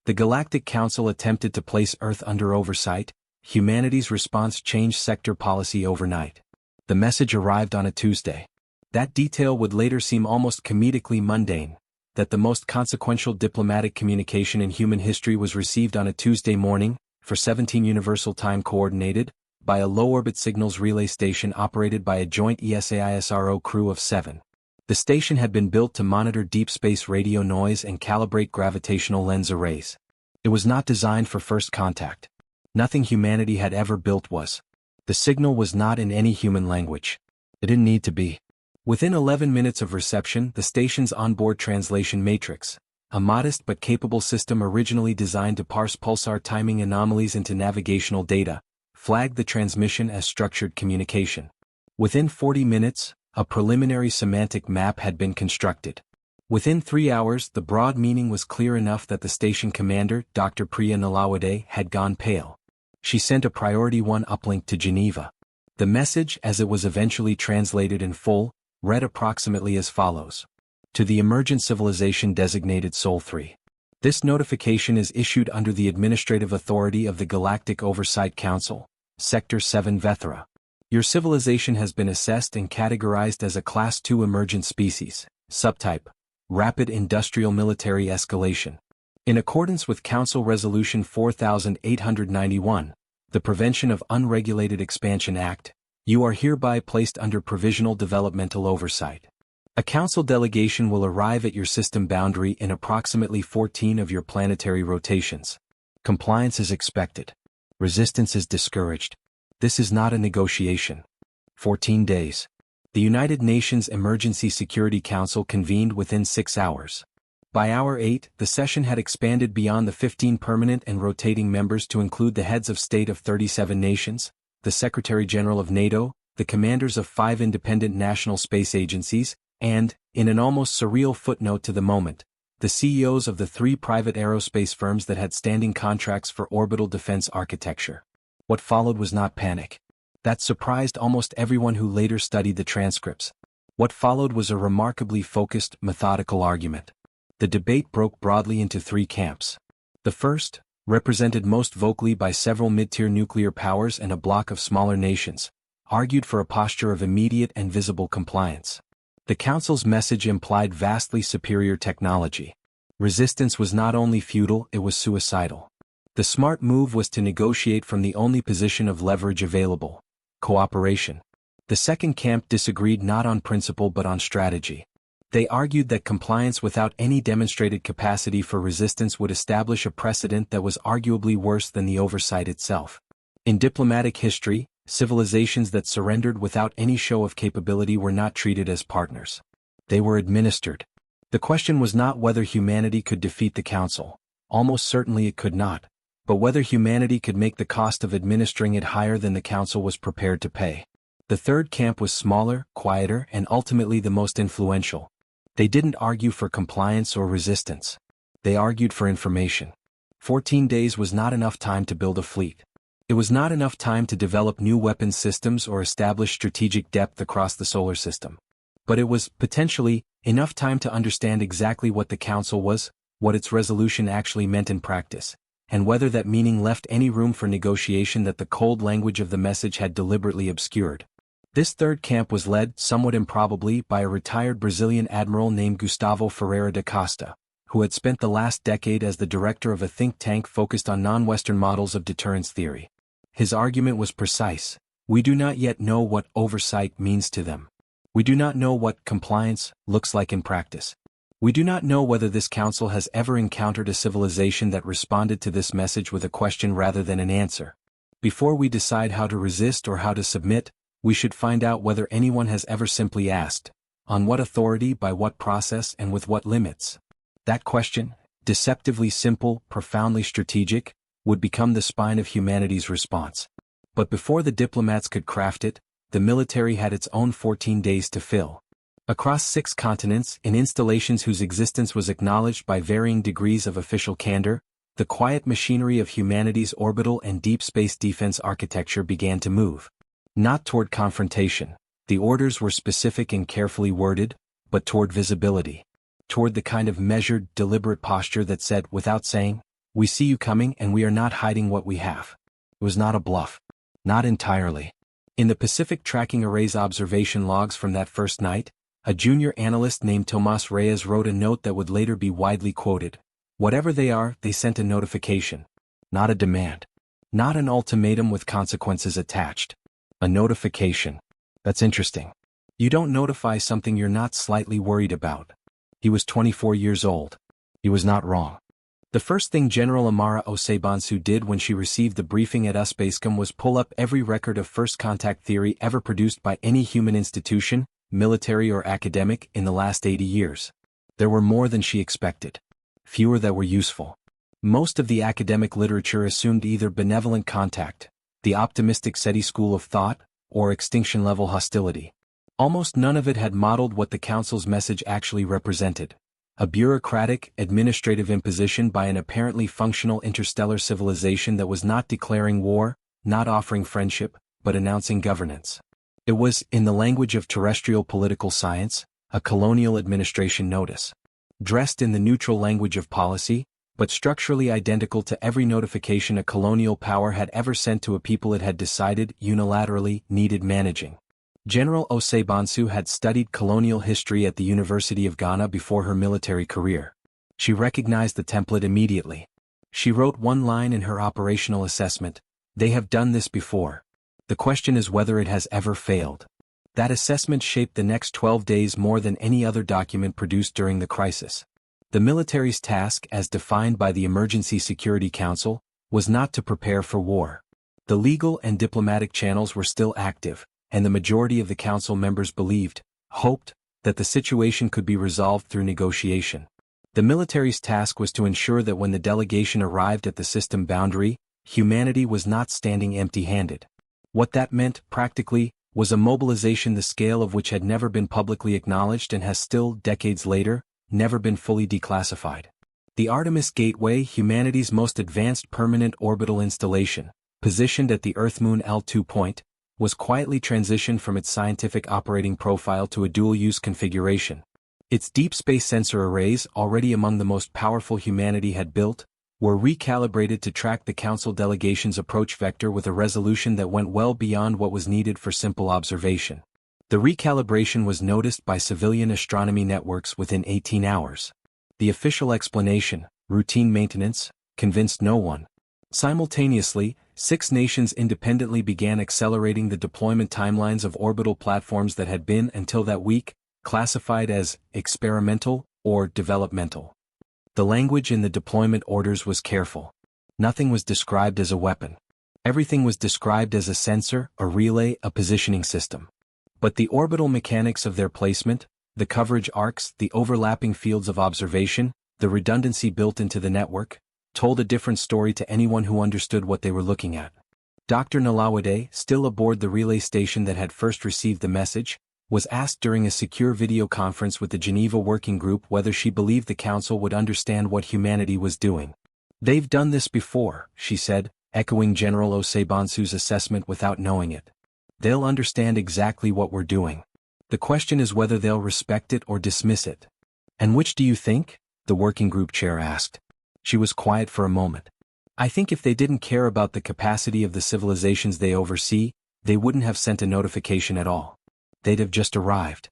The Galactic Council attempted to place Earth under oversight. Humanity's response changed sector policy overnight. The message arrived on a Tuesday. That detail would later seem almost comedically mundane, that the most consequential diplomatic communication in human history was received on a Tuesday morning, for 17 Universal Time Coordinated, by a low-orbit signals relay station operated by a joint ESA-ISRO crew of 7. The station had been built to monitor deep space radio noise and calibrate gravitational lens arrays. It was not designed for first contact. Nothing humanity had ever built was. The signal was not in any human language. It didn't need to be. Within 11 minutes of reception, the station's onboard translation matrix, a modest but capable system originally designed to parse pulsar timing anomalies into navigational data, flagged the transmission as structured communication. Within 40 minutes, a preliminary semantic map had been constructed. Within 3 hours, the broad meaning was clear enough that the station commander, Dr. Priya Nalawade, had gone pale. She sent a Priority 1 uplink to Geneva. The message, as it was eventually translated in full, read approximately as follows. To the emergent civilization designated Sol 3. This notification is issued under the administrative authority of the Galactic Oversight Council, Sector 7 Vethra. Your civilization has been assessed and categorized as a Class 2 emergent species, subtype, Rapid Industrial Military Escalation. In accordance with Council Resolution 4891, the Prevention of Unregulated Expansion Act, you are hereby placed under provisional developmental oversight. A council delegation will arrive at your system boundary in approximately 14 of your planetary rotations. Compliance is expected. Resistance is discouraged. This is not a negotiation. 14 days. The United Nations Emergency Security Council convened within 6 hours. By hour 8, the session had expanded beyond the 15 permanent and rotating members to include the heads of state of 37 nations, the Secretary-General of NATO, the commanders of 5 independent national space agencies, and, in an almost surreal footnote to the moment, the CEOs of the 3 private aerospace firms that had standing contracts for orbital defense architecture. What followed was not panic. That surprised almost everyone who later studied the transcripts. What followed was a remarkably focused, methodical argument. The debate broke broadly into 3 camps. The first, represented most vocally by several mid-tier nuclear powers and a bloc of smaller nations, argued for a posture of immediate and visible compliance. The Council's message implied vastly superior technology. Resistance was not only futile, it was suicidal. The smart move was to negotiate from the only position of leverage available: cooperation. The second camp disagreed not on principle but on strategy. They argued that compliance without any demonstrated capacity for resistance would establish a precedent that was arguably worse than the oversight itself. In diplomatic history, civilizations that surrendered without any show of capability were not treated as partners. They were administered. The question was not whether humanity could defeat the Council. Almost certainly it could not. But whether humanity could make the cost of administering it higher than the Council was prepared to pay. The third camp was smaller, quieter, and ultimately the most influential. They didn't argue for compliance or resistance. They argued for information. 14 days was not enough time to build a fleet. It was not enough time to develop new weapons systems or establish strategic depth across the solar system. But it was, potentially, enough time to understand exactly what the Council was, what its resolution actually meant in practice, and whether that meaning left any room for negotiation that the cold language of the message had deliberately obscured. This third camp was led, somewhat improbably, by a retired Brazilian admiral named Gustavo Ferreira da Costa, who had spent the last decade as the director of a think tank focused on non-Western models of deterrence theory. His argument was precise. We do not yet know what oversight means to them. We do not know what compliance looks like in practice. We do not know whether this Council has ever encountered a civilization that responded to this message with a question rather than an answer. Before we decide how to resist or how to submit, we should find out whether anyone has ever simply asked, on what authority, by what process, and with what limits. That question, deceptively simple, profoundly strategic, would become the spine of humanity's response. But before the diplomats could craft it, the military had its own 14 days to fill. Across 6 continents, in installations whose existence was acknowledged by varying degrees of official candor, the quiet machinery of humanity's orbital and deep space defense architecture began to move. Not toward confrontation. The orders were specific and carefully worded, but toward visibility. Toward the kind of measured, deliberate posture that said, without saying, We see you coming and we are not hiding what we have. It was not a bluff. Not entirely. In the Pacific Tracking Array's observation logs from that first night, a junior analyst named Tomas Reyes wrote a note that would later be widely quoted. Whatever they are, they sent a notification. Not a demand. Not an ultimatum with consequences attached. A notification. That's interesting. You don't notify something you're not slightly worried about. He was 24 years old. He was not wrong. The first thing General Amara Osebansu did when she received the briefing at USBASECOM was pull up every record of first contact theory ever produced by any human institution, military or academic, in the last 80 years. There were more than she expected. Fewer that were useful. Most of the academic literature assumed either benevolent contact, the optimistic SETI school of thought, or extinction-level hostility. Almost none of it had modeled what the Council's message actually represented. A bureaucratic, administrative imposition by an apparently functional interstellar civilization that was not declaring war, not offering friendship, but announcing governance. It was, in the language of terrestrial political science, a colonial administration notice. Dressed in the neutral language of policy, but structurally identical to every notification a colonial power had ever sent to a people it had decided unilaterally needed managing. General Osebansu had studied colonial history at the University of Ghana before her military career. She recognized the template immediately. She wrote one line in her operational assessment: "They have done this before. The question is whether it has ever failed." That assessment shaped the next 12 days more than any other document produced during the crisis. The military's task, as defined by the Emergency Security Council, was not to prepare for war. The legal and diplomatic channels were still active, and the majority of the council members believed, hoped, that the situation could be resolved through negotiation. The military's task was to ensure that when the delegation arrived at the system boundary, humanity was not standing empty-handed. What that meant, practically, was a mobilization the scale of which had never been publicly acknowledged and has still, decades later, never been fully declassified. The Artemis Gateway, humanity's most advanced permanent orbital installation, positioned at the Earth-Moon L2 point, was quietly transitioned from its scientific operating profile to a dual-use configuration. Its deep space sensor arrays, already among the most powerful humanity had built, were recalibrated to track the Council delegation's approach vector with a resolution that went well beyond what was needed for simple observation. The recalibration was noticed by civilian astronomy networks within 18 hours. The official explanation, routine maintenance, convinced no one. Simultaneously, 6 nations independently began accelerating the deployment timelines of orbital platforms that had been, until that week, classified as experimental or developmental. The language in the deployment orders was careful. Nothing was described as a weapon. Everything was described as a sensor, a relay, a positioning system. But the orbital mechanics of their placement, the coverage arcs, the overlapping fields of observation, the redundancy built into the network, told a different story to anyone who understood what they were looking at. Dr. Nalawade, still aboard the relay station that had first received the message, was asked during a secure video conference with the Geneva Working Group whether she believed the Council would understand what humanity was doing. "They've done this before," she said, echoing General Osebansu's assessment without knowing it. "They'll understand exactly what we're doing. The question is whether they'll respect it or dismiss it." "And which do you think?" the working group chair asked. She was quiet for a moment. "I think if they didn't care about the capacity of the civilizations they oversee, they wouldn't have sent a notification at all. They'd have just arrived."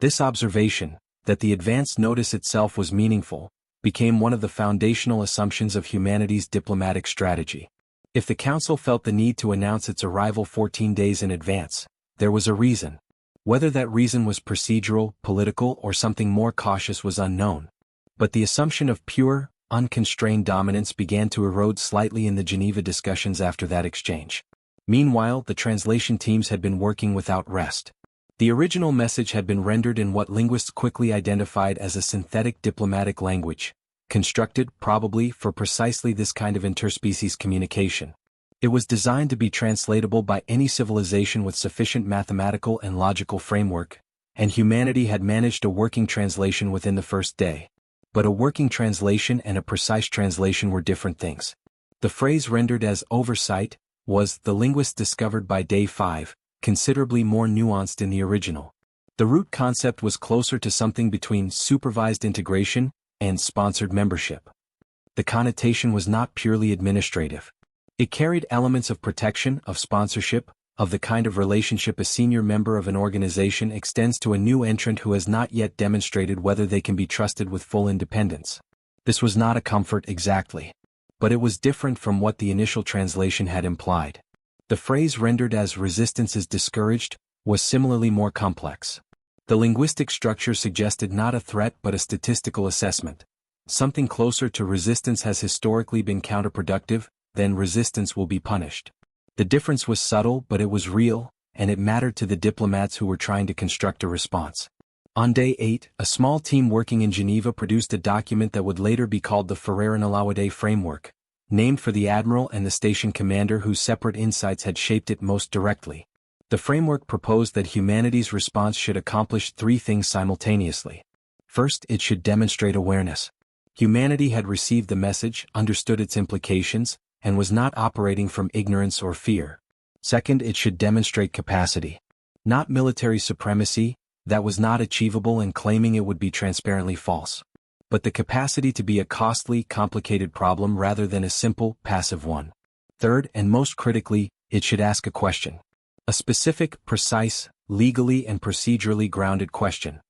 This observation, that the advance notice itself was meaningful, became one of the foundational assumptions of humanity's diplomatic strategy. If the Council felt the need to announce its arrival 14 days in advance, there was a reason. Whether that reason was procedural, political, or something more cautious was unknown. But the assumption of pure, unconstrained dominance began to erode slightly in the Geneva discussions after that exchange. Meanwhile, the translation teams had been working without rest. The original message had been rendered in what linguists quickly identified as a synthetic diplomatic language, constructed, probably, for precisely this kind of interspecies communication. It was designed to be translatable by any civilization with sufficient mathematical and logical framework, and humanity had managed a working translation within the first day. But a working translation and a precise translation were different things. The phrase rendered as "oversight" was, the linguists discovered by day 5, considerably more nuanced in the original. The root concept was closer to something between supervised integration and sponsored membership. the connotation was not purely administrative. It carried elements of protection, of sponsorship, of the kind of relationship a senior member of an organization extends to a new entrant who has not yet demonstrated whether they can be trusted with full independence. This was not a comfort exactly. But it was different from what the initial translation had implied. The phrase rendered as "resistance is discouraged" was similarly more complex. The linguistic structure suggested not a threat but a statistical assessment. Something closer to "resistance has historically been counterproductive, then resistance will be punished." The difference was subtle but it was real, and it mattered to the diplomats who were trying to construct a response. On day 8, a small team working in Geneva produced a document that would later be called the Ferrer-Nalawade Framework, named for the admiral and the station commander whose separate insights had shaped it most directly. The framework proposed that humanity's response should accomplish 3 things simultaneously. First, it should demonstrate awareness. Humanity had received the message, understood its implications, and was not operating from ignorance or fear. Second, it should demonstrate capacity. Not military supremacy, that was not achievable and claiming it would be transparently false. But the capacity to be a costly, complicated problem rather than a simple, passive one. Third, and most critically, it should ask a question. A specific, precise, legally and procedurally grounded question.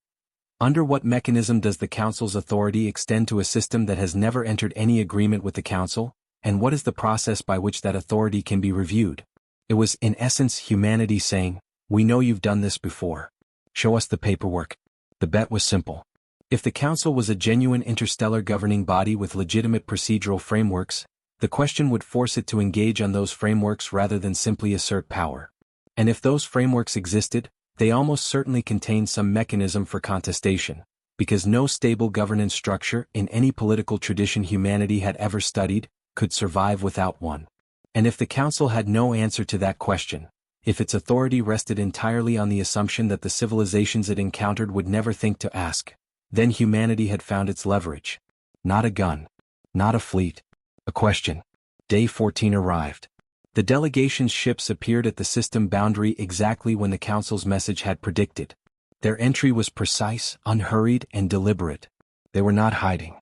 Under what mechanism does the Council's authority extend to a system that has never entered any agreement with the Council? And what is the process by which that authority can be reviewed? It was, in essence, humanity saying, "We know you've done this before. Show us the paperwork." The bet was simple. If the Council was a genuine interstellar governing body with legitimate procedural frameworks, the question would force it to engage on those frameworks rather than simply assert power. And if those frameworks existed, they almost certainly contained some mechanism for contestation, because no stable governance structure, in any political tradition humanity had ever studied, could survive without one. And if the Council had no answer to that question, if its authority rested entirely on the assumption that the civilizations it encountered would never think to ask, then humanity had found its leverage. Not a gun. Not a fleet. A question. Day 14 arrived. The delegation's ships appeared at the system boundary exactly when the Council's message had predicted. Their entry was precise, unhurried, and deliberate. They were not hiding.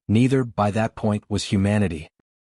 Neither, by that point, was humanity.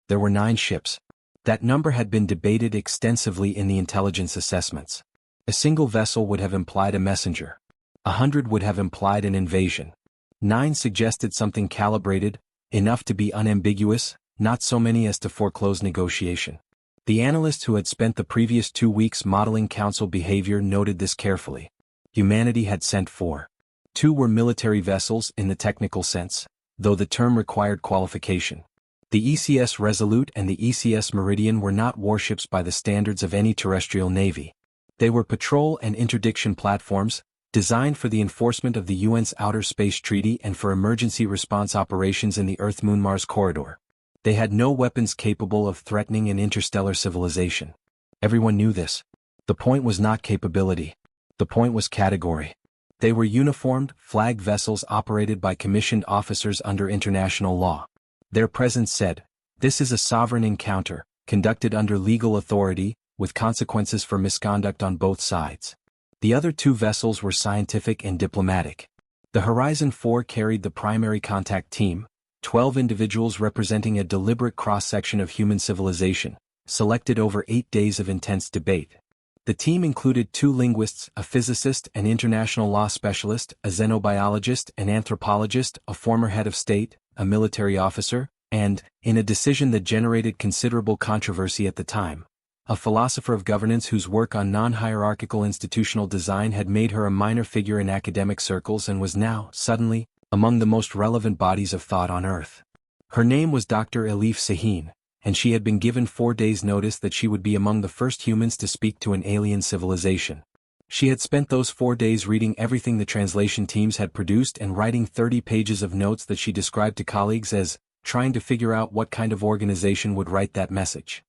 There were 9 ships. That number had been debated extensively in the intelligence assessments. A single vessel would have implied a messenger. 100 would have implied an invasion. 9 suggested something calibrated, enough to be unambiguous, not so many as to foreclose negotiation. The analysts who had spent the previous 2 weeks modeling Council behavior noted this carefully. Humanity had sent 4. 2 were military vessels in the technical sense, though the term required qualification. The ECS Resolute and the ECS Meridian were not warships by the standards of any terrestrial navy. They were patrol and interdiction platforms, designed for the enforcement of the UN's Outer Space Treaty and for emergency response operations in the Earth-Moon-Mars corridor. They had no weapons capable of threatening an interstellar civilization. Everyone knew this. The point was not capability. The point was category. They were uniformed, flagged vessels operated by commissioned officers under international law. Their presence said, "This is a sovereign encounter, conducted under legal authority, with consequences for misconduct on both sides." The other 2 vessels were scientific and diplomatic. The Horizon 4 carried the primary contact team, 12 individuals representing a deliberate cross-section of human civilization, selected over 8 days of intense debate. The team included 2 linguists, a physicist, an international law specialist, a xenobiologist, an anthropologist, a former head of state, a military officer, and, in a decision that generated considerable controversy at the time, a philosopher of governance whose work on non-hierarchical institutional design had made her a minor figure in academic circles and was now, suddenly, among the most relevant bodies of thought on Earth. Her name was Dr. Elif Sahin, and she had been given 4 days' notice that she would be among the first humans to speak to an alien civilization. She had spent those 4 days reading everything the translation teams had produced and writing 30 pages of notes that she described to colleagues as trying to figure out what kind of organization would write that message.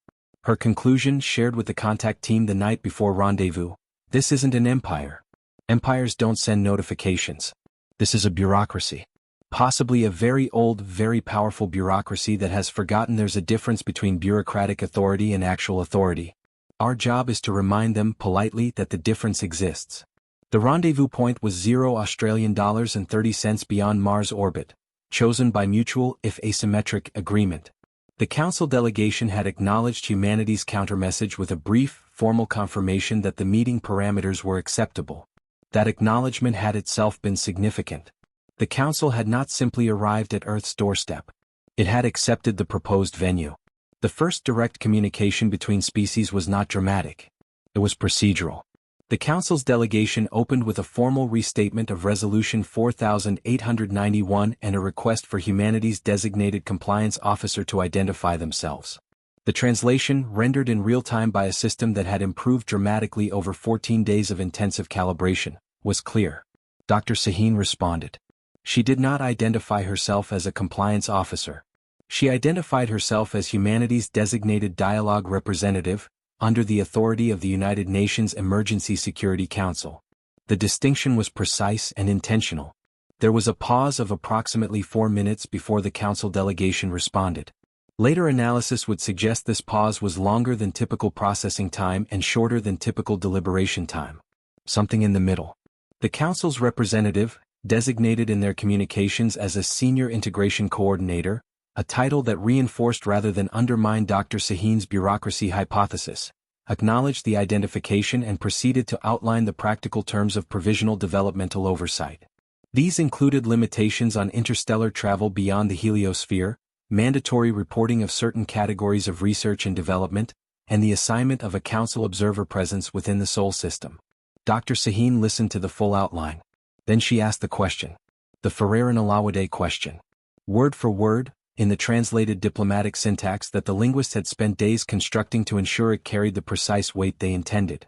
Her conclusion, shared with the contact team the night before rendezvous: "This isn't an empire. Empires don't send notifications. This is a bureaucracy. Possibly a very old, very powerful bureaucracy that has forgotten there's a difference between bureaucratic authority and actual authority. Our job is to remind them politely that the difference exists." The rendezvous point was $0 Australian dollars and 30 cents beyond Mars orbit, chosen by mutual, if asymmetric, agreement. The Council delegation had acknowledged humanity's countermessage with a brief, formal confirmation that the meeting parameters were acceptable. That acknowledgement had itself been significant. The Council had not simply arrived at Earth's doorstep. It had accepted the proposed venue. The first direct communication between species was not dramatic. It was procedural. The Council's delegation opened with a formal restatement of Resolution 4891 and a request for humanity's designated compliance officer to identify themselves. The translation, rendered in real time by a system that had improved dramatically over 14 days of intensive calibration, was clear. Dr. Sahin responded. She did not identify herself as a compliance officer. She identified herself as humanity's designated dialogue representative, under the authority of the United Nations Emergency Security Council. The distinction was precise and intentional. There was a pause of approximately 4 minutes before the Council delegation responded. Later analysis would suggest this pause was longer than typical processing time and shorter than typical deliberation time. Something in the middle. The Council's representative, designated in their communications as a Senior Integration Coordinator, a title that reinforced rather than undermined Dr. Sahin's bureaucracy hypothesis, acknowledged the identification and proceeded to outline the practical terms of provisional developmental oversight. These included limitations on interstellar travel beyond the heliosphere, mandatory reporting of certain categories of research and development, and the assignment of a Council observer presence within the Sol system. Dr. Sahin listened to the full outline. Then she asked the question. The Ferrer-Alawade question. Word for word, in the translated diplomatic syntax that the linguists had spent days constructing to ensure it carried the precise weight they intended.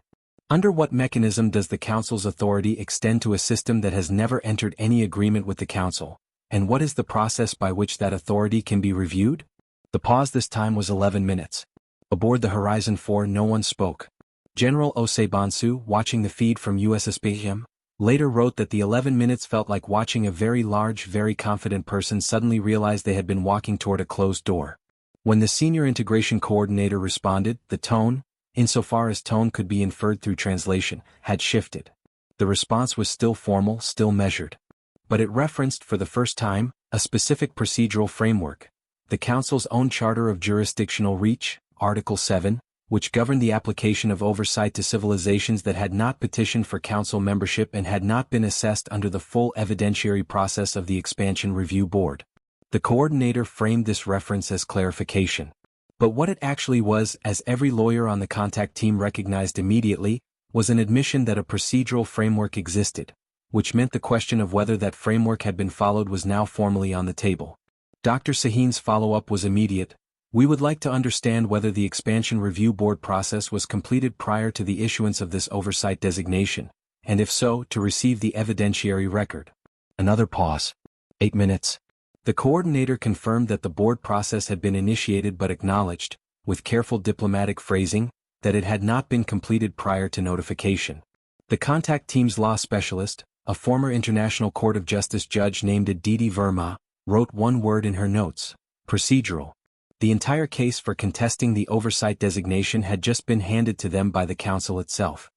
Under what mechanism does the Council's authority extend to a system that has never entered any agreement with the Council, and what is the process by which that authority can be reviewed? The pause this time was 11 minutes. Aboard the Horizon 4 no one spoke. General Osebansu, watching the feed from USSBM, later wrote that the 11 minutes felt like watching a very large, very confident person suddenly realize they had been walking toward a closed door. When the Senior Integration Coordinator responded, the tone, insofar as tone could be inferred through translation, had shifted. The response was still formal, still measured. But it referenced, for the first time, a specific procedural framework. The Council's own Charter of Jurisdictional Reach, Article 7, which governed the application of oversight to civilizations that had not petitioned for Council membership and had not been assessed under the full evidentiary process of the Expansion Review Board. The coordinator framed this reference as clarification. But what it actually was, as every lawyer on the contact team recognized immediately, was an admission that a procedural framework existed, which meant the question of whether that framework had been followed was now formally on the table. Dr. Sahin's follow-up was immediate. We would like to understand whether the Expansion Review Board process was completed prior to the issuance of this oversight designation, and if so, to receive the evidentiary record. Another pause. 8 minutes. The coordinator confirmed that the board process had been initiated but acknowledged, with careful diplomatic phrasing, that it had not been completed prior to notification. The contact team's law specialist, a former International Court of Justice judge named Aditi Verma, wrote one word in her notes: procedural. The entire case for contesting the oversight designation had just been handed to them by the Council itself.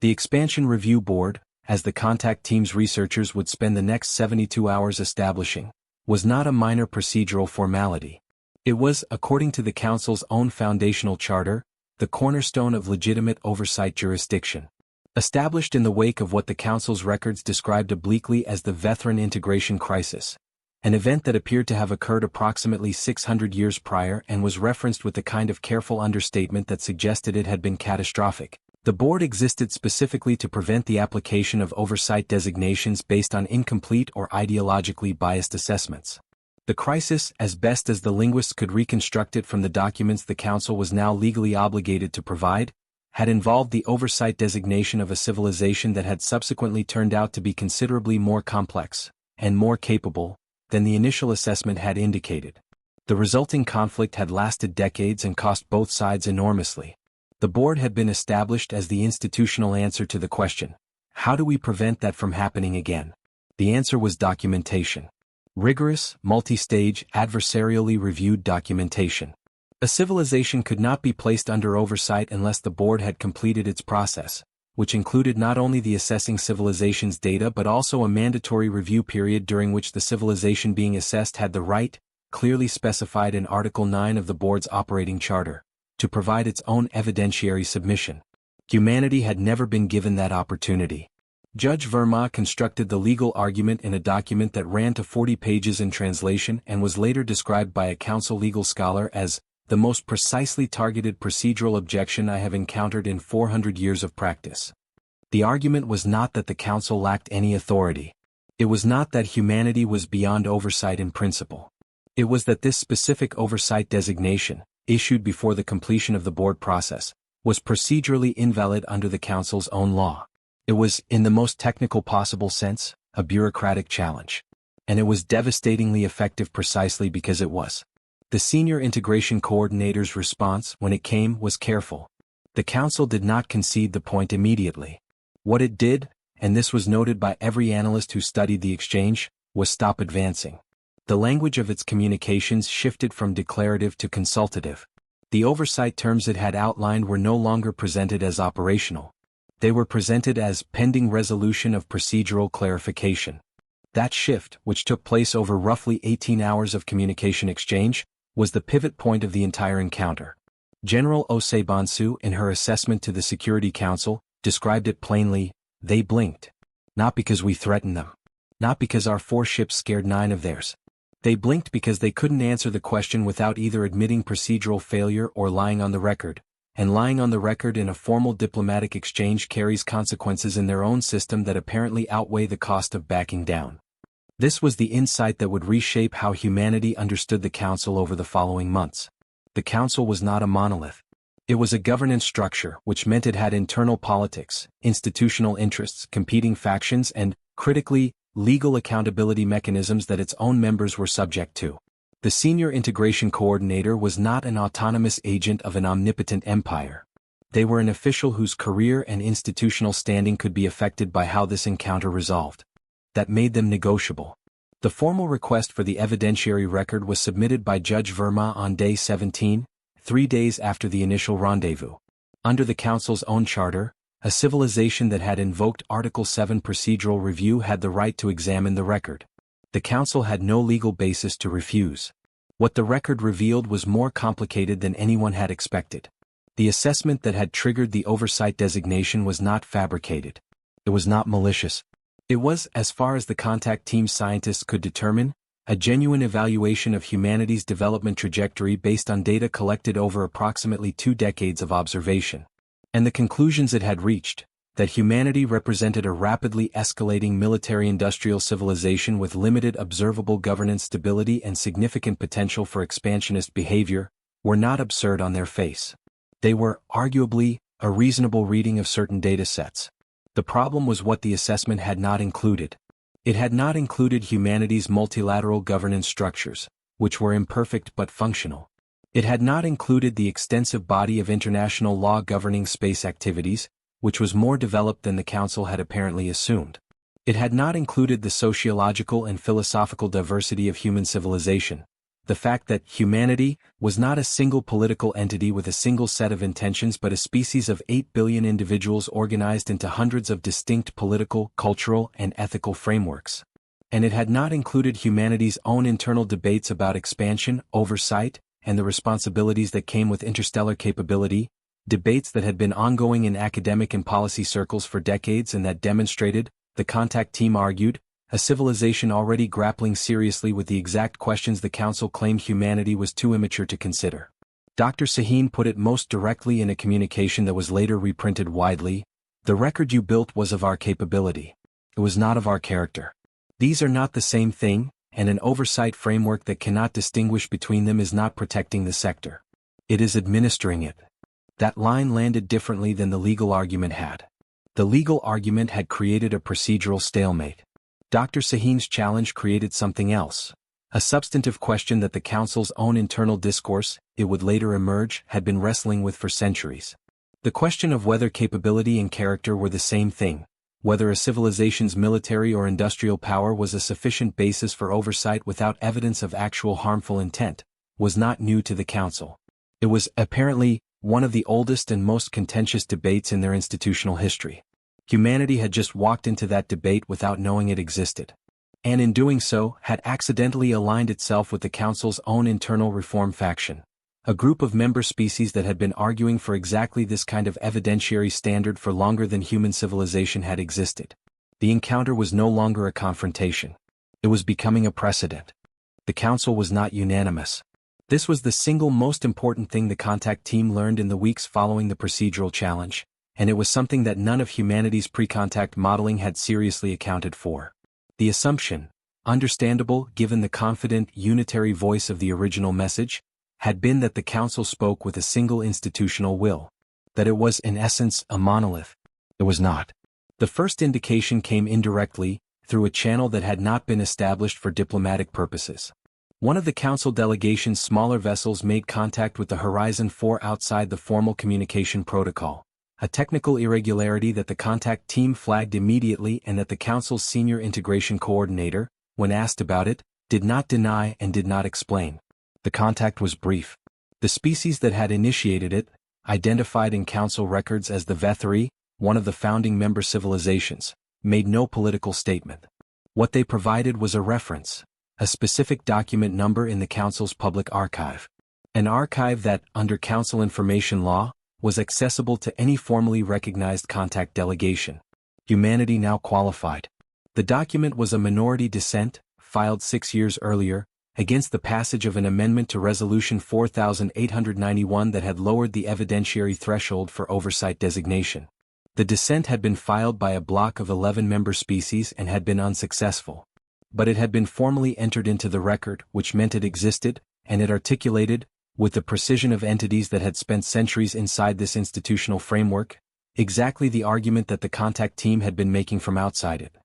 The Expansion Review Board, as the contact team's researchers would spend the next 72 hours establishing, was not a minor procedural formality. It was, according to the Council's own foundational charter, the cornerstone of legitimate oversight jurisdiction. Established in the wake of what the Council's records described obliquely as the Vethran integration crisis, an event that appeared to have occurred approximately 600 years prior and was referenced with the kind of careful understatement that suggested it had been catastrophic. The board existed specifically to prevent the application of oversight designations based on incomplete or ideologically biased assessments. The crisis, as best as the linguists could reconstruct it from the documents the Council was now legally obligated to provide, had involved the oversight designation of a civilization that had subsequently turned out to be considerably more complex and more capable than the initial assessment had indicated. The resulting conflict had lasted decades and cost both sides enormously. The board had been established as the institutional answer to the question, how do we prevent that from happening again? The answer was documentation. Rigorous, multi-stage, adversarially reviewed documentation. A civilization could not be placed under oversight unless the board had completed its process, which included not only the assessing civilization's data but also a mandatory review period during which the civilization being assessed had the right, clearly specified in Article 9 of the board's operating charter, to provide its own evidentiary submission. Humanity had never been given that opportunity. Judge Verma constructed the legal argument in a document that ran to 40 pages in translation and was later described by a council legal scholar as the most precisely targeted procedural objection I have encountered in 400 years of practice. The argument was not that the council lacked any authority. It was not that humanity was beyond oversight in principle. It was that this specific oversight designation, issued before the completion of the board process, was procedurally invalid under the council's own law. It was, in the most technical possible sense, a bureaucratic challenge. And it was devastatingly effective precisely because it was. The senior integration coordinator's response, when it came, was careful. The council did not concede the point immediately. What it did, and this was noted by every analyst who studied the exchange, was stop advancing. The language of its communications shifted from declarative to consultative. The oversight terms it had outlined were no longer presented as operational. They were presented as pending resolution of procedural clarification. That shift, which took place over roughly 18 hours of communication exchange, was the pivot point of the entire encounter. General Osebansu, in her assessment to the Security Council, described it plainly: they blinked. Not because we threatened them. Not because our 4 ships scared 9 of theirs. They blinked because they couldn't answer the question without either admitting procedural failure or lying on the record. And lying on the record in a formal diplomatic exchange carries consequences in their own system that apparently outweigh the cost of backing down. This was the insight that would reshape how humanity understood the Council over the following months. The Council was not a monolith. It was a governance structure, which meant it had internal politics, institutional interests, competing factions, and, critically, legal accountability mechanisms that its own members were subject to. The senior integration coordinator was not an autonomous agent of an omnipotent empire. They were an official whose career and institutional standing could be affected by how this encounter resolved. That made them negotiable. The formal request for the evidentiary record was submitted by Judge Verma on day 17, 3 days after the initial rendezvous. Under the Council's own charter, a civilization that had invoked Article 7 procedural review had the right to examine the record. The Council had no legal basis to refuse. What the record revealed was more complicated than anyone had expected. The assessment that had triggered the oversight designation was not fabricated. It was not malicious. It was, as far as the contact team's scientists could determine, a genuine evaluation of humanity's development trajectory based on data collected over approximately 2 decades of observation. And the conclusions it had reached, that humanity represented a rapidly escalating military-industrial civilization with limited observable governance stability and significant potential for expansionist behavior, were not absurd on their face. They were, arguably, a reasonable reading of certain data sets. The problem was what the assessment had not included. It had not included humanity's multilateral governance structures, which were imperfect but functional. It had not included the extensive body of international law governing space activities, which was more developed than the Council had apparently assumed. It had not included the sociological and philosophical diversity of human civilization, the fact that humanity was not a single political entity with a single set of intentions but a species of 8 billion individuals organized into hundreds of distinct political, cultural, and ethical frameworks. And it had not included humanity's own internal debates about expansion, oversight, and the responsibilities that came with interstellar capability, debates that had been ongoing in academic and policy circles for decades and that demonstrated, the contact team argued, a civilization already grappling seriously with the exact questions the Council claimed humanity was too immature to consider. Dr. Sahin put it most directly in a communication that was later reprinted widely: "The record you built was of our capability. It was not of our character. These are not the same thing, and an oversight framework that cannot distinguish between them is not protecting the sector. It is administering it." That line landed differently than the legal argument had. The legal argument had created a procedural stalemate. Dr. Sahin's challenge created something else, a substantive question that the Council's own internal discourse, it would later emerge, had been wrestling with for centuries. The question of whether capability and character were the same thing, whether a civilization's military or industrial power was a sufficient basis for oversight without evidence of actual harmful intent, was not new to the Council. It was, apparently, one of the oldest and most contentious debates in their institutional history. Humanity had just walked into that debate without knowing it existed. And in doing so, had accidentally aligned itself with the Council's own internal reform faction. A group of member species that had been arguing for exactly this kind of evidentiary standard for longer than human civilization had existed. The encounter was no longer a confrontation. It was becoming a precedent. The Council was not unanimous. This was the single most important thing the contact team learned in the weeks following the procedural challenge, and it was something that none of humanity's pre-contact modeling had seriously accounted for. The assumption, understandable given the confident, unitary voice of the original message, had been that the Council spoke with a single institutional will. That it was in essence a monolith. It was not. The first indication came indirectly, through a channel that had not been established for diplomatic purposes. One of the Council delegation's smaller vessels made contact with the Horizon 4 outside the formal communication protocol, a technical irregularity that the contact team flagged immediately and that the Council's senior integration coordinator, when asked about it, did not deny and did not explain. The contact was brief. The species that had initiated it, identified in Council records as the Vetheri, one of the founding member civilizations, made no political statement. What they provided was a reference, a specific document number in the Council's public archive. An archive that, under Council information law, was accessible to any formally recognized contact delegation. Humanity now qualified. The document was a minority dissent, filed 6 years earlier, against the passage of an amendment to Resolution 4891 that had lowered the evidentiary threshold for oversight designation. The dissent had been filed by a block of 11 member species and had been unsuccessful. But it had been formally entered into the record, which meant it existed, and it articulated, with the precision of entities that had spent centuries inside this institutional framework, exactly the argument that the contact team had been making from outside it.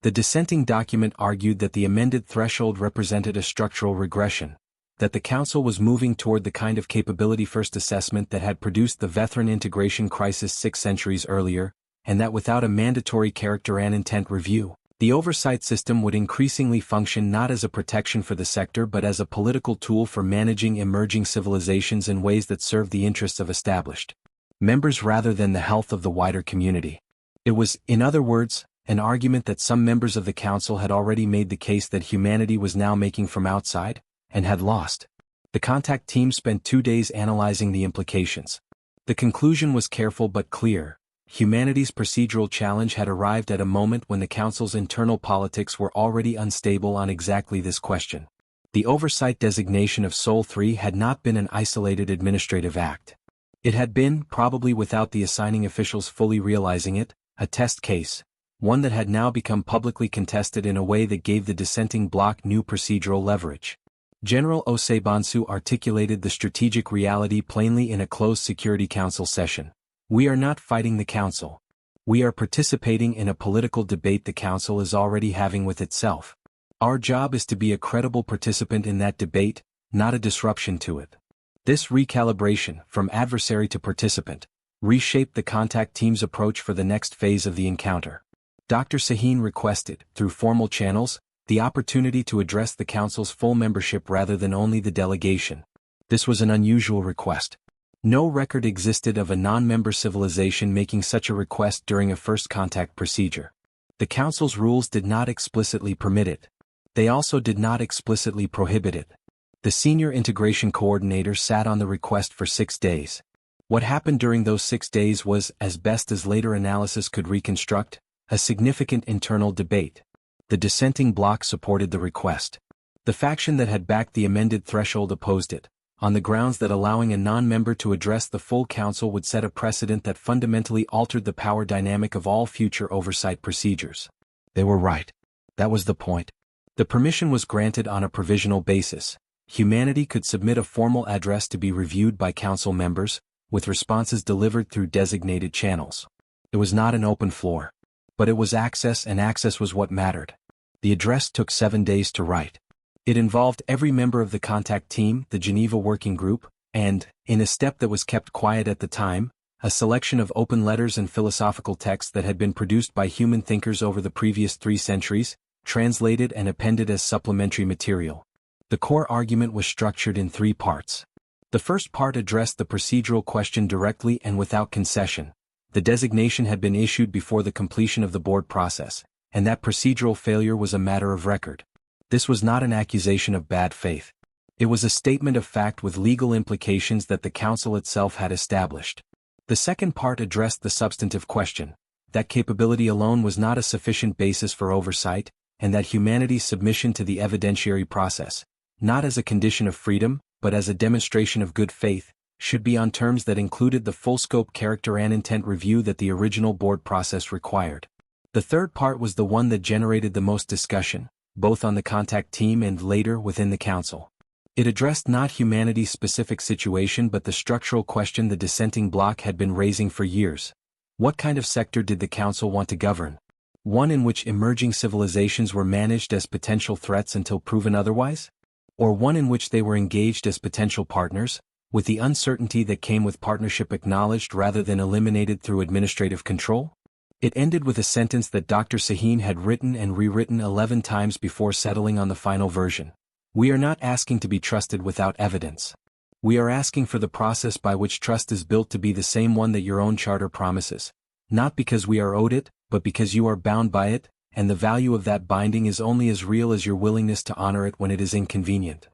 The dissenting document argued that the amended threshold represented a structural regression, that the Council was moving toward the kind of capability-first assessment that had produced the Veteran integration crisis 6 centuries earlier, and that without a mandatory character and intent review, the oversight system would increasingly function not as a protection for the sector but as a political tool for managing emerging civilizations in ways that serve the interests of established members rather than the health of the wider community. It was, in other words, an argument that some members of the Council had already made the case that humanity was now making from outside, and had lost. The contact team spent 2 days analyzing the implications. The conclusion was careful but clear. Humanity's procedural challenge had arrived at a moment when the Council's internal politics were already unstable on exactly this question. The oversight designation of Sol 3 had not been an isolated administrative act. It had been, probably without the assigning officials fully realizing it, a test case, one that had now become publicly contested in a way that gave the dissenting bloc new procedural leverage. General Osebansu articulated the strategic reality plainly in a closed Security Council session. We are not fighting the Council. We are participating in a political debate the Council is already having with itself. Our job is to be a credible participant in that debate, not a disruption to it. This recalibration, from adversary to participant, reshaped the contact team's approach for the next phase of the encounter. Dr. Sahin requested, through formal channels, the opportunity to address the Council's full membership rather than only the delegation. This was an unusual request. No record existed of a non-member civilization making such a request during a first contact procedure. The Council's rules did not explicitly permit it. They also did not explicitly prohibit it. The senior integration coordinator sat on the request for 6 days. What happened during those 6 days was, as best as later analysis could reconstruct, a significant internal debate. The dissenting bloc supported the request. The faction that had backed the amended threshold opposed it, on the grounds that allowing a non-member to address the full Council would set a precedent that fundamentally altered the power dynamic of all future oversight procedures. They were right. That was the point. The permission was granted on a provisional basis. Humanity could submit a formal address to be reviewed by Council members, with responses delivered through designated channels. It was not an open floor. But it was access, and access was what mattered. The address took 7 days to write. It involved every member of the contact team, the Geneva Working Group, and, in a step that was kept quiet at the time, a selection of open letters and philosophical texts that had been produced by human thinkers over the previous 3 centuries, translated and appended as supplementary material. The core argument was structured in 3 parts. The first part addressed the procedural question directly and without concession. The designation had been issued before the completion of the board process, and that procedural failure was a matter of record. This was not an accusation of bad faith. It was a statement of fact with legal implications that the council itself had established. The second part addressed the substantive question, that capability alone was not a sufficient basis for oversight, and that humanity's submission to the evidentiary process, not as a condition of freedom, but as a demonstration of good faith, should be on terms that included the full-scope character and intent review that the original board process required. The third part was the one that generated the most discussion, both on the contact team and later within the council. It addressed not humanity's specific situation but the structural question the dissenting bloc had been raising for years. What kind of sector did the council want to govern? One in which emerging civilizations were managed as potential threats until proven otherwise? Or one in which they were engaged as potential partners, with the uncertainty that came with partnership acknowledged rather than eliminated through administrative control? It ended with a sentence that Dr. Sahin had written and rewritten 11 times before settling on the final version. We are not asking to be trusted without evidence. We are asking for the process by which trust is built to be the same one that your own charter promises, not because we are owed it, but because you are bound by it, and the value of that binding is only as real as your willingness to honor it when it is inconvenient.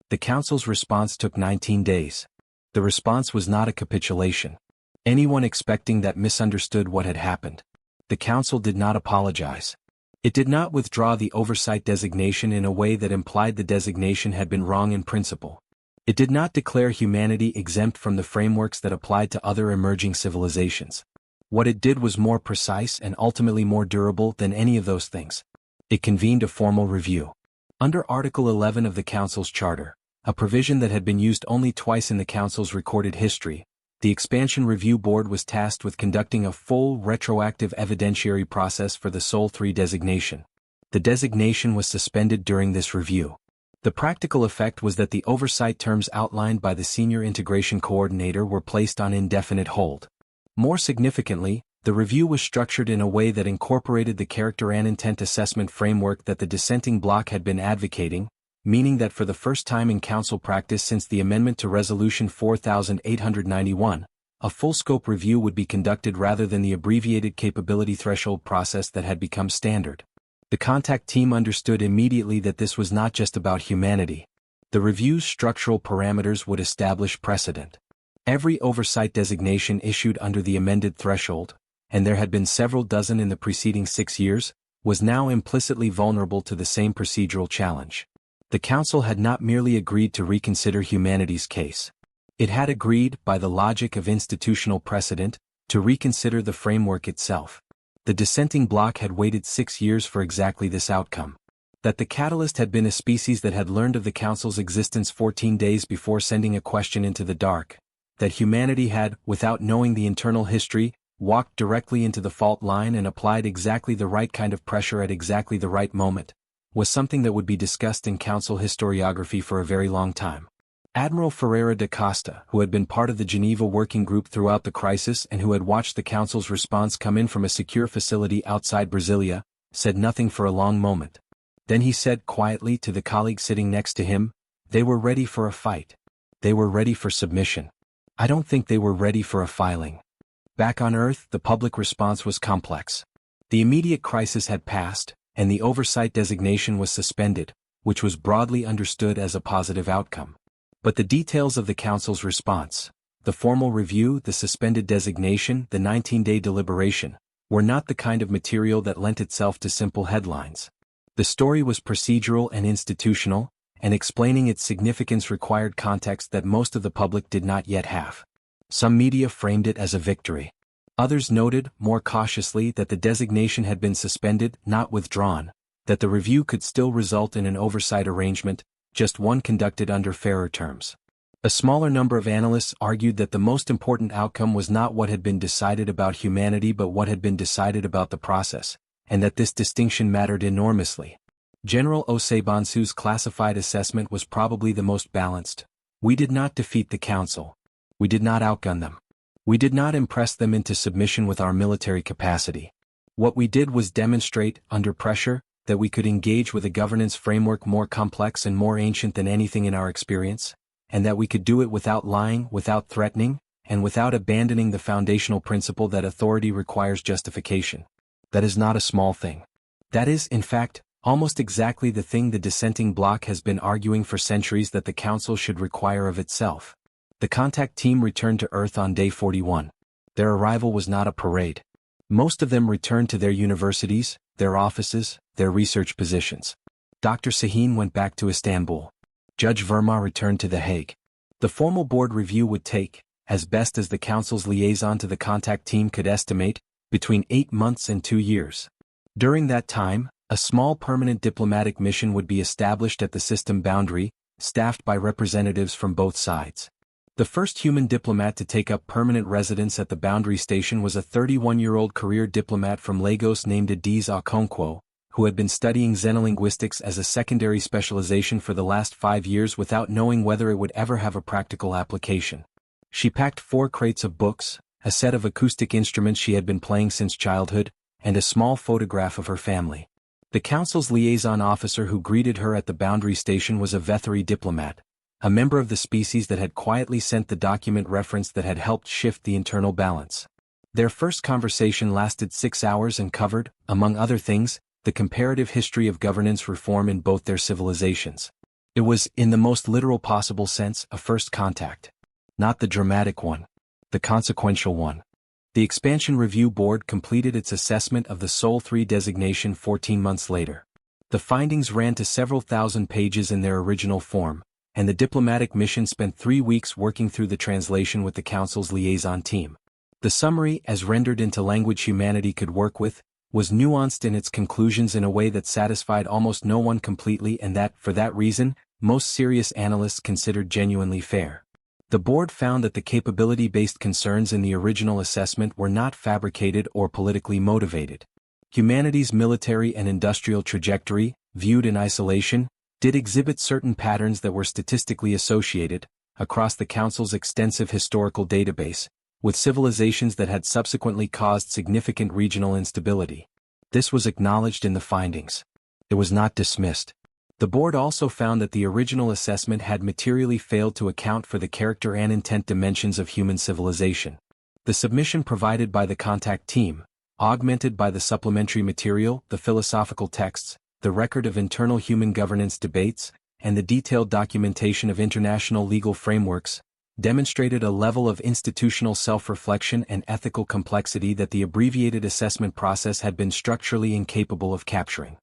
The council's response took 19 days. The response was not a capitulation. Anyone expecting that misunderstood what had happened. The council did not apologize. It did not withdraw the oversight designation in a way that implied the designation had been wrong in principle. It did not declare humanity exempt from the frameworks that applied to other emerging civilizations. What it did was more precise and ultimately more durable than any of those things. It convened a formal review. Under Article 11 of the Council's Charter, a provision that had been used only twice in the Council's recorded history, the Expansion Review Board was tasked with conducting a full retroactive evidentiary process for the Sol 3 designation. The designation was suspended during this review. The practical effect was that the oversight terms outlined by the Senior Integration Coordinator were placed on indefinite hold. More significantly, the review was structured in a way that incorporated the character and intent assessment framework that the dissenting bloc had been advocating, meaning that for the first time in council practice since the amendment to Resolution 4891, a full-scope review would be conducted rather than the abbreviated capability threshold process that had become standard. The contact team understood immediately that this was not just about humanity. The review's structural parameters would establish precedent. Every oversight designation issued under the amended threshold, and there had been several dozen in the preceding 6 years, was now implicitly vulnerable to the same procedural challenge. The Council had not merely agreed to reconsider humanity's case. It had agreed, by the logic of institutional precedent, to reconsider the framework itself. The dissenting bloc had waited 6 years for exactly this outcome. That the catalyst had been a species that had learned of the Council's existence 14 days before sending a question into the dark. That humanity had, without knowing the internal history, walked directly into the fault line and applied exactly the right kind of pressure at exactly the right moment, was something that would be discussed in Council historiography for a very long time. Admiral Ferreira da Costa, who had been part of the Geneva Working Group throughout the crisis and who had watched the Council's response come in from a secure facility outside Brasilia, said nothing for a long moment. Then he said quietly to the colleague sitting next to him, "They were ready for a fight. They were ready for submission. I don't think they were ready for a filing." Back on Earth, the public response was complex. The immediate crisis had passed, and the oversight designation was suspended, which was broadly understood as a positive outcome. But the details of the Council's response, the formal review, the suspended designation, the 19-day deliberation, were not the kind of material that lent itself to simple headlines. The story was procedural and institutional, and explaining its significance required context that most of the public did not yet have. Some media framed it as a victory. Others noted, more cautiously, that the designation had been suspended, not withdrawn, that the review could still result in an oversight arrangement, just one conducted under fairer terms. A smaller number of analysts argued that the most important outcome was not what had been decided about humanity but what had been decided about the process, and that this distinction mattered enormously. General Osebansu's classified assessment was probably the most balanced. We did not defeat the Council. We did not outgun them. We did not impress them into submission with our military capacity. What we did was demonstrate, under pressure, that we could engage with a governance framework more complex and more ancient than anything in our experience, and that we could do it without lying, without threatening, and without abandoning the foundational principle that authority requires justification. That is not a small thing. That is, in fact, almost exactly the thing the dissenting bloc has been arguing for centuries that the Council should require of itself. The contact team returned to Earth on day 41. Their arrival was not a parade. Most of them returned to their universities, their offices, their research positions. Dr. Sahin went back to Istanbul. Judge Verma returned to The Hague. The formal board review would take, as best as the Council's liaison to the contact team could estimate, between 8 months and 2 years. During that time, a small permanent diplomatic mission would be established at the system boundary, staffed by representatives from both sides. The first human diplomat to take up permanent residence at the boundary station was a 31-year-old career diplomat from Lagos named Adiz Okonkwo, who had been studying xenolinguistics as a secondary specialization for the last 5 years without knowing whether it would ever have a practical application. She packed 4 crates of books, a set of acoustic instruments she had been playing since childhood, and a small photograph of her family. The Council's liaison officer who greeted her at the boundary station was a Vethari diplomat, a member of the species that had quietly sent the document reference that had helped shift the internal balance. Their first conversation lasted 6 hours and covered, among other things, the comparative history of governance reform in both their civilizations. It was, in the most literal possible sense, a first contact. Not the dramatic one. The consequential one. The Expansion Review Board completed its assessment of the Sol 3 designation 14 months later. The findings ran to several thousand pages in their original form, and the diplomatic mission spent 3 weeks working through the translation with the Council's liaison team. The summary, as rendered into language humanity could work with, was nuanced in its conclusions in a way that satisfied almost no one completely and that, for that reason, most serious analysts considered genuinely fair. The board found that the capability-based concerns in the original assessment were not fabricated or politically motivated. Humanity's military and industrial trajectory, viewed in isolation, did exhibit certain patterns that were statistically associated, across the Council's extensive historical database, with civilizations that had subsequently caused significant regional instability. This was acknowledged in the findings. It was not dismissed. The board also found that the original assessment had materially failed to account for the character and intent dimensions of human civilization. The submission provided by the contact team, augmented by the supplementary material, the philosophical texts, the record of internal human governance debates, and the detailed documentation of international legal frameworks, demonstrated a level of institutional self-reflection and ethical complexity that the abbreviated assessment process had been structurally incapable of capturing.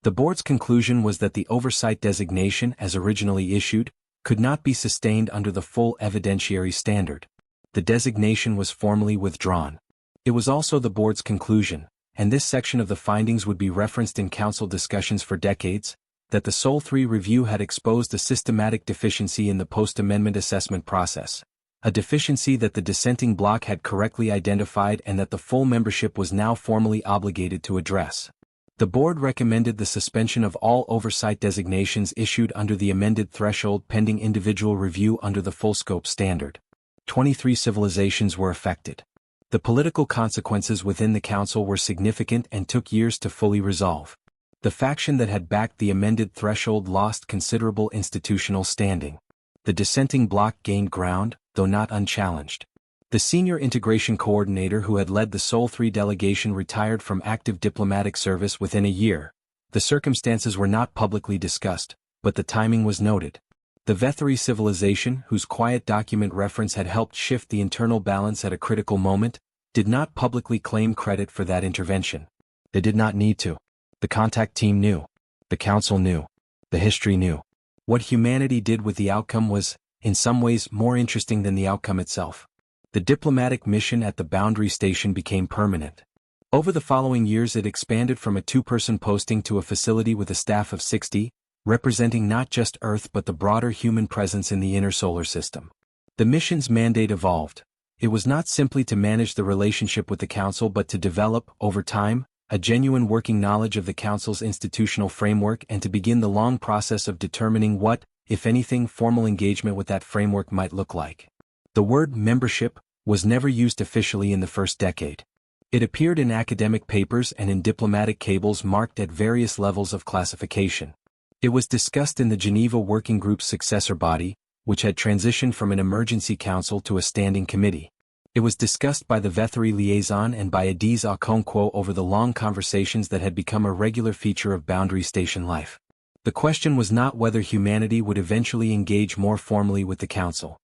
The board's conclusion was that the Oversight designation, as originally issued, could not be sustained under the full evidentiary standard. The designation was formally withdrawn. It was also the board's conclusion, and this section of the findings would be referenced in Council discussions for decades, that the Sol 3 review had exposed a systematic deficiency in the post-amendment assessment process, a deficiency that the dissenting bloc had correctly identified and that the full membership was now formally obligated to address. The board recommended the suspension of all oversight designations issued under the amended threshold pending individual review under the full-scope standard. 23 civilizations were affected. The political consequences within the Council were significant and took years to fully resolve. The faction that had backed the amended threshold lost considerable institutional standing. The dissenting bloc gained ground, though not unchallenged. The senior integration coordinator who had led the Sol 3 delegation retired from active diplomatic service within a year. The circumstances were not publicly discussed, but the timing was noted. The Vethari civilization, whose quiet document reference had helped shift the internal balance at a critical moment, did not publicly claim credit for that intervention. They did not need to. The contact team knew. The Council knew. The history knew. What humanity did with the outcome was, in some ways, more interesting than the outcome itself. The diplomatic mission at the boundary station became permanent. Over the following years it expanded from a 2-person posting to a facility with a staff of 60, representing not just Earth but the broader human presence in the inner solar system. The mission's mandate evolved. It was not simply to manage the relationship with the Council but to develop, over time, a genuine working knowledge of the Council's institutional framework and to begin the long process of determining what, if anything, formal engagement with that framework might look like. The word membership was never used officially in the first decade. It appeared in academic papers and in diplomatic cables marked at various levels of classification. It was discussed in the Geneva Working Group's successor body, which had transitioned from an emergency council to a standing committee. It was discussed by the Vetheri liaison and by Adiz Okonkwo over the long conversations that had become a regular feature of Boundary Station life. The question was not whether humanity would eventually engage more formally with the Council.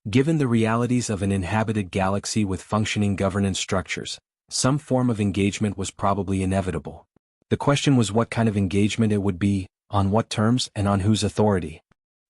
Given the realities of an inhabited galaxy with functioning governance structures, some form of engagement was probably inevitable. The question was what kind of engagement it would be, on what terms, and on whose authority.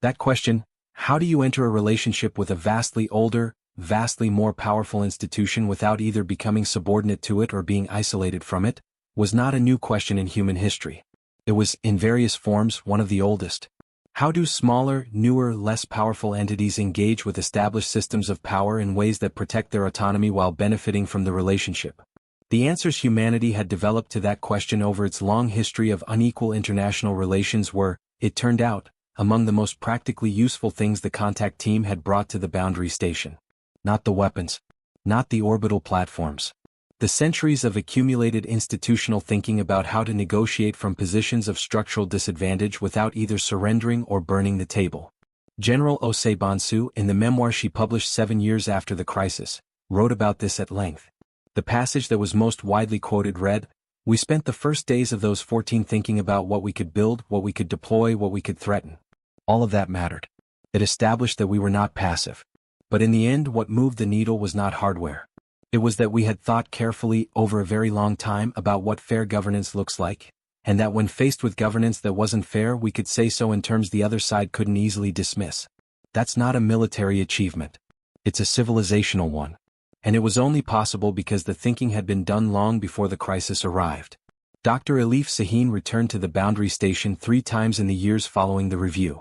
That question, how do you enter a relationship with a vastly older, vastly more powerful institution without either becoming subordinate to it or being isolated from it, was not a new question in human history. It was, in various forms, one of the oldest. How do smaller, newer, less powerful entities engage with established systems of power in ways that protect their autonomy while benefiting from the relationship? The answers humanity had developed to that question over its long history of unequal international relations were, it turned out, among the most practically useful things the contact team had brought to the Boundary Station. Not the weapons. Not the orbital platforms. The centuries of accumulated institutional thinking about how to negotiate from positions of structural disadvantage without either surrendering or burning the table. General Osebansu, in the memoir she published 7 years after the crisis, wrote about this at length. The passage that was most widely quoted read, "We spent the first days of those 14 thinking about what we could build, what we could deploy, what we could threaten. All of that mattered. It established that we were not passive. But in the end, what moved the needle was not hardware. It was that we had thought carefully over a very long time about what fair governance looks like, and that when faced with governance that wasn't fair we could say so in terms the other side couldn't easily dismiss. That's not a military achievement. It's a civilizational one. And it was only possible because the thinking had been done long before the crisis arrived." Dr. Elif Sahin returned to the Boundary Station 3 times in the years following the review.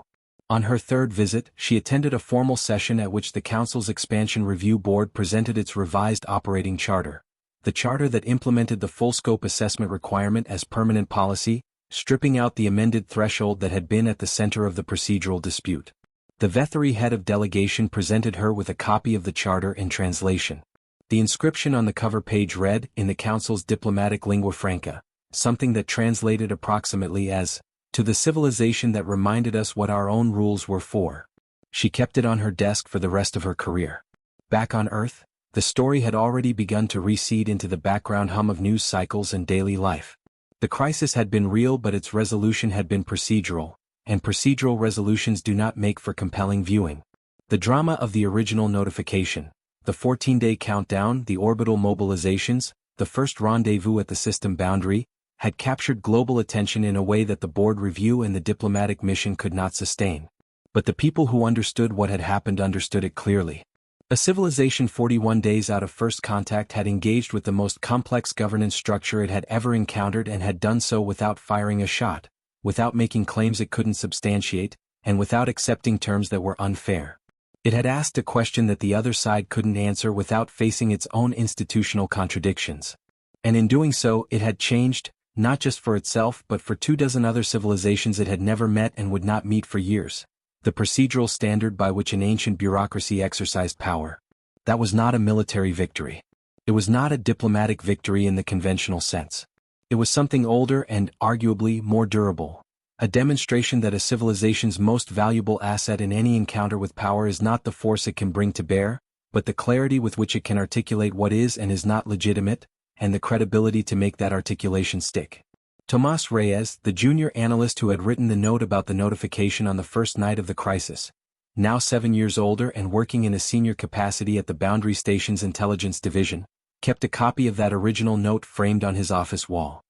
On her third visit, she attended a formal session at which the Council's Expansion Review Board presented its revised operating charter, the charter that implemented the full-scope assessment requirement as permanent policy, stripping out the amended threshold that had been at the center of the procedural dispute. The Vetheri head of delegation presented her with a copy of the charter in translation. The inscription on the cover page read, in the Council's diplomatic lingua franca, something that translated approximately as, "To the civilization that reminded us what our own rules were for." She kept it on her desk for the rest of her career. Back on Earth, the story had already begun to recede into the background hum of news cycles and daily life. The crisis had been real, but its resolution had been procedural, and procedural resolutions do not make for compelling viewing. The drama of the original notification, the 14-day countdown, the orbital mobilizations, the first rendezvous at the system boundary, had captured global attention in a way that the board review and the diplomatic mission could not sustain. But the people who understood what had happened understood it clearly. A civilization 41 days out of first contact had engaged with the most complex governance structure it had ever encountered and had done so without firing a shot, without making claims it couldn't substantiate, and without accepting terms that were unfair. It had asked a question that the other side couldn't answer without facing its own institutional contradictions. And in doing so, it had changed, not just for itself but for 24 other civilizations it had never met and would not meet for years, the procedural standard by which an ancient bureaucracy exercised power. That was not a military victory. It was not a diplomatic victory in the conventional sense. It was something older and, arguably, more durable. A demonstration that a civilization's most valuable asset in any encounter with power is not the force it can bring to bear, but the clarity with which it can articulate what is and is not legitimate, and the credibility to make that articulation stick. Tomas Reyes, the junior analyst who had written the note about the notification on the first night of the crisis, now 7 years older and working in a senior capacity at the Boundary Station's intelligence division, kept a copy of that original note framed on his office wall.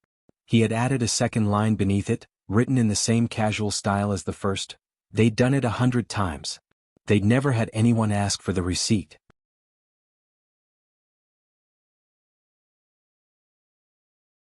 He had added a second line beneath it, written in the same casual style as the first. They'd done it 100 times. They'd never had anyone ask for the receipt.